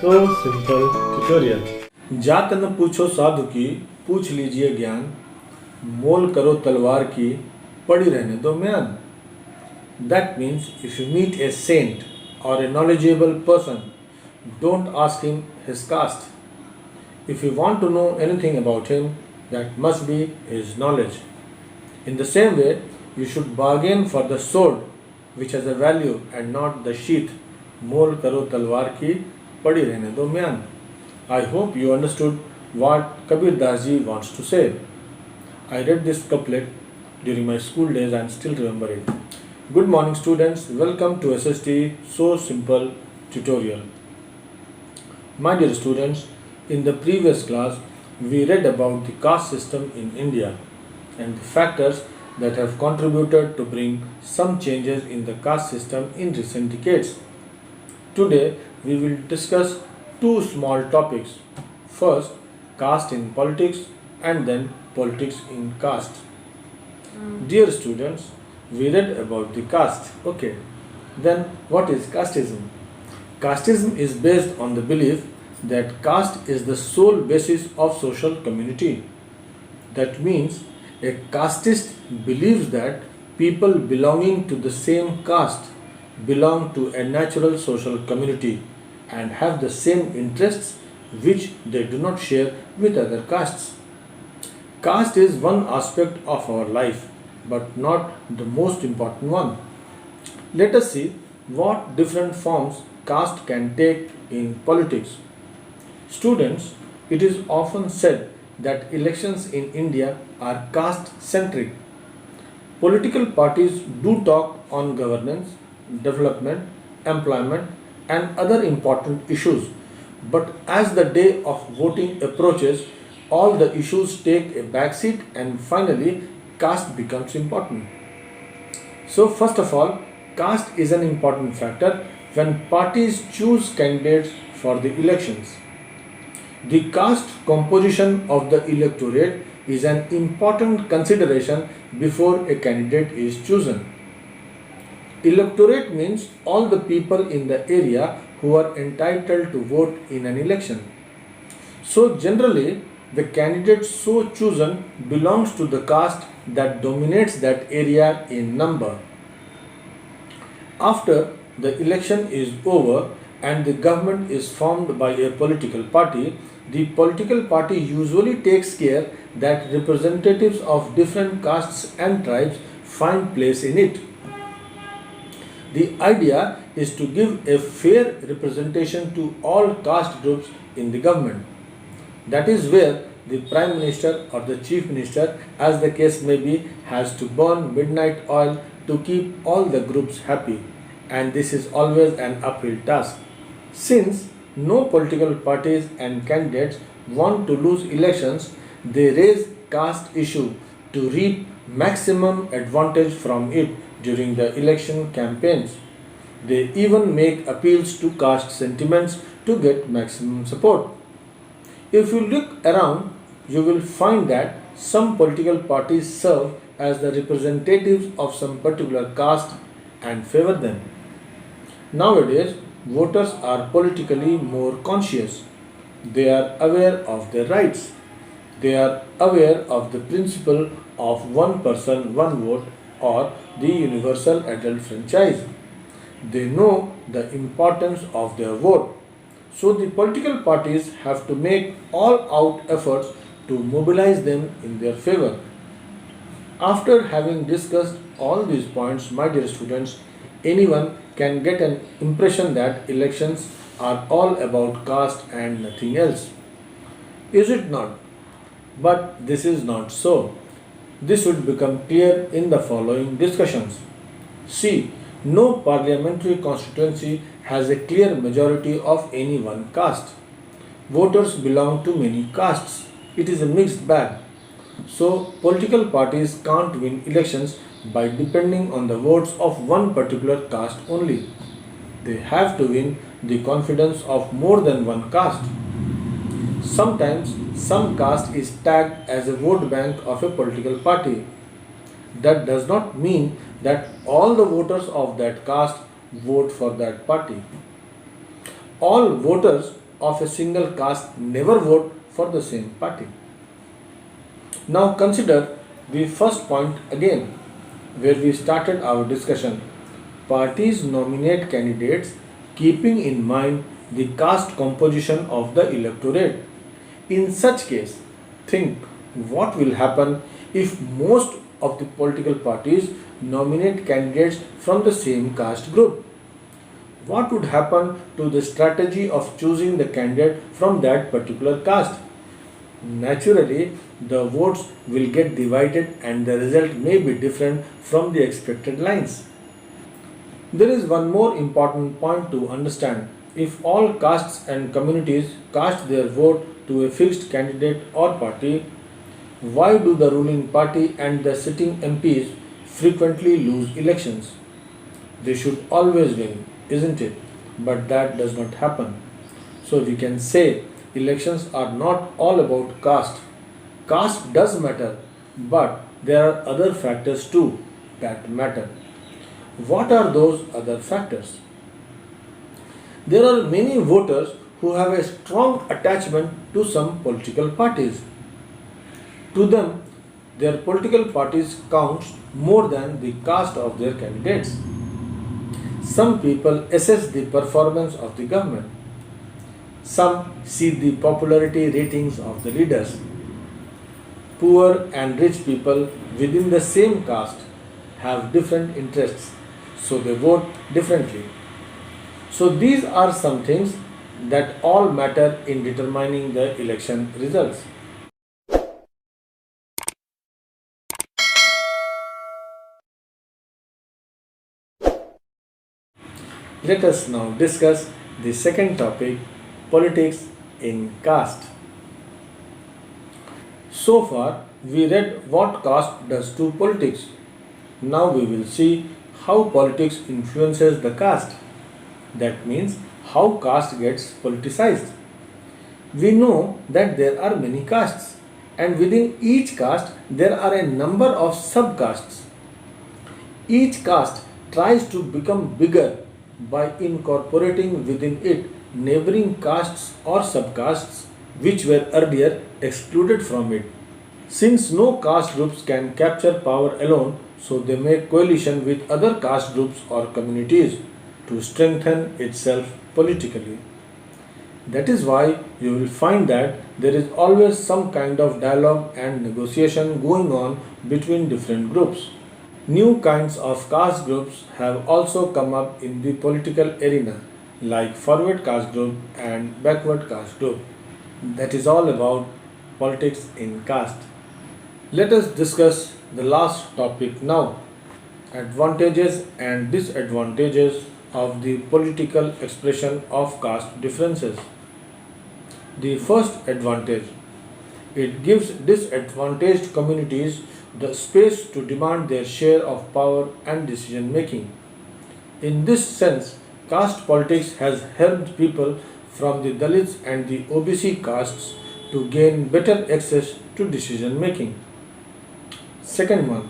So simple tutorial. जात न पूछो साधु की, पूछ लीजिए ज्ञान। मोल करो तलवार की, पड़ी रहने दो म्यान। That means if you meet a saint or a knowledgeable person, don't ask him his caste. If you want to know anything about him, that must be his knowledge. In the same way, you should bargain for the sword which has a value and not the sheath. मोल करो तलवार की, पड़ी रहने दो म्यान. I hope you understood what Kabir Das ji wants to say. I read this couplet during my school days and still remember it. Good morning students, welcome to SST So Simple tutorial. My dear students, in the previous class we read about the caste system in India and the factors that have contributed to bring some changes in the caste system in recent decades. Today we will discuss two small topics. First, caste in politics and then politics in caste. Dear students, we read about the caste. Okay, then what is casteism? Casteism is based on the belief that caste is the sole basis of social community. That means a casteist believes that people belonging to the same caste belong to a natural social community and have the same interests which they do not share with other castes. Caste is one aspect of our life but not the most important one. Let us see what different forms caste can take in politics. Students, it is often said that elections in India are caste centric. Political parties do talk on governance, development, employment, and other important issues. But as the day of voting approaches, all the issues take a backseat and finally caste becomes important. So, first of all, caste is an important factor when parties choose candidates for the elections. The caste composition of the electorate is an important consideration before a candidate is chosen. Electorate means all the people in the area who are entitled to vote in an election. So generally, the candidate so chosen belongs to the caste that dominates that area in number. After the election is over and the government is formed by a political party, the political party usually takes care that representatives of different castes and tribes find place in it. The idea is to give a fair representation to all caste groups in the government. That is where the Prime Minister or the Chief Minister, as the case may be, has to burn midnight oil to keep all the groups happy, and this is always an uphill task. Since no political parties and candidates want to lose elections, they raise caste issue to reap maximum advantage from it during the election campaigns. They even make appeals to caste sentiments to get maximum support. If you look around, you will find that some political parties serve as the representatives of some particular caste and favor them. Nowadays, voters are politically more conscious. They are aware of their rights. They are aware of the principle of one person, one vote or the universal adult franchise. They know the importance of their vote. So the political parties have to make all out efforts to mobilize them in their favor. After having discussed all these points, my dear students, anyone can get an impression that elections are all about caste and nothing else. Is it not? But this is not so. This would become clear in the following discussions. See, no parliamentary constituency has a clear majority of any one caste. Voters belong to many castes. It is a mixed bag. So, political parties can't win elections by depending on the votes of one particular caste only. They have to win the confidence of more than one caste. Sometimes, some caste is tagged as a vote bank of a political party. That does not mean that all the voters of that caste vote for that party. All voters of a single caste never vote for the same party. Now consider the first point again, where we started our discussion. Parties nominate candidates keeping in mind the caste composition of the electorate. In such case, think what will happen if most of the political parties nominate candidates from the same caste group. What would happen to the strategy of choosing the candidate from that particular caste? Naturally, the votes will get divided and the result may be different from the expected lines. There is one more important point to understand. If all castes and communities cast their vote to a fixed candidate or party, why do the ruling party and the sitting MPs frequently lose elections? They should always win, isn't it? But that does not happen. So we can say elections are not all about caste. Caste does matter, but there are other factors too that matter. What are those other factors? There are many voters who have a strong attachment to some political parties. To them, their political parties counts more than the caste of their candidates. Some people assess the performance of the government. Some see the popularity ratings of the leaders. Poor and rich people within the same caste have different interests, so they vote differently. So these are some things that all matter in determining the election results. Let us now discuss the second topic, politics in caste. So far, we read what caste does to politics. Now we will see how politics influences the caste. That means how caste gets politicized. We know that there are many castes, and within each caste there are a number of subcastes. Each caste tries to become bigger by incorporating within it neighboring castes or subcastes which were earlier excluded from it. Since no caste groups can capture power alone, so they make coalition with other caste groups or communities to strengthen itself politically. That is why you will find that there is always some kind of dialogue and negotiation going on between different groups. New kinds of caste groups have also come up in the political arena, like forward caste group and backward caste group. That is all about politics in caste. Let us discuss the last topic now, advantages and disadvantages of the political expression of caste differences. The first advantage, it gives disadvantaged communities the space to demand their share of power and decision making. In this sense, caste politics has helped people from the Dalits and the OBC castes to gain better access to decision making. Second one,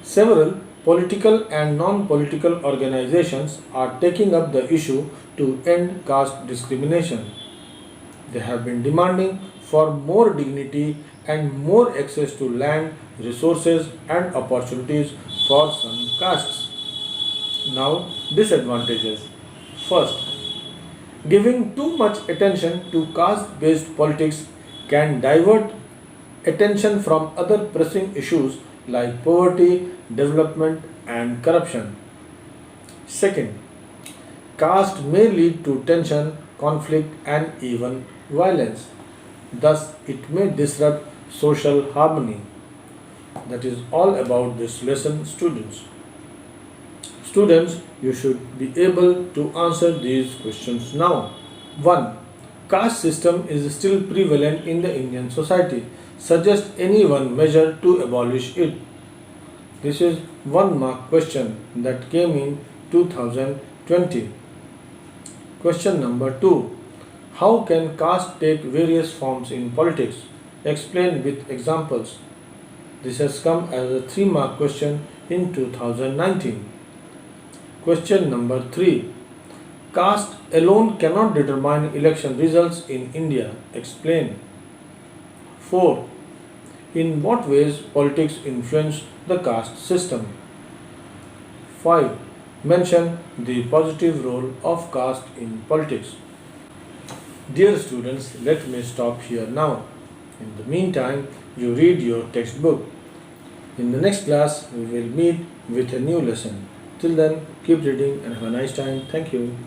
several political and non-political organizations are taking up the issue to end caste discrimination. They have been demanding for more dignity and more access to land, resources and opportunities for some castes. Now, disadvantages. First, giving too much attention to caste-based politics can divert attention from other pressing issues like poverty, development and corruption. Second, caste may lead to tension, conflict and even violence. Thus, it may disrupt social harmony. That is all about this lesson, students. Students, you should be able to answer these questions now. 1. Caste system is still prevalent in the Indian society. Suggest any one measure to abolish it. This is 1 mark question that came in 2020. Question number 2. How can caste take various forms in politics? Explain with examples. This has come as a 3 mark question in 2019. Question number 3. Caste alone cannot determine election results in India. Explain. 4. In what ways politics influence the caste system? 5. Mention the positive role of caste in politics. Dear students, let me stop here now. In the meantime, you read your textbook. In the next class, we will meet with a new lesson. Till then, keep reading and have a nice time. Thank you.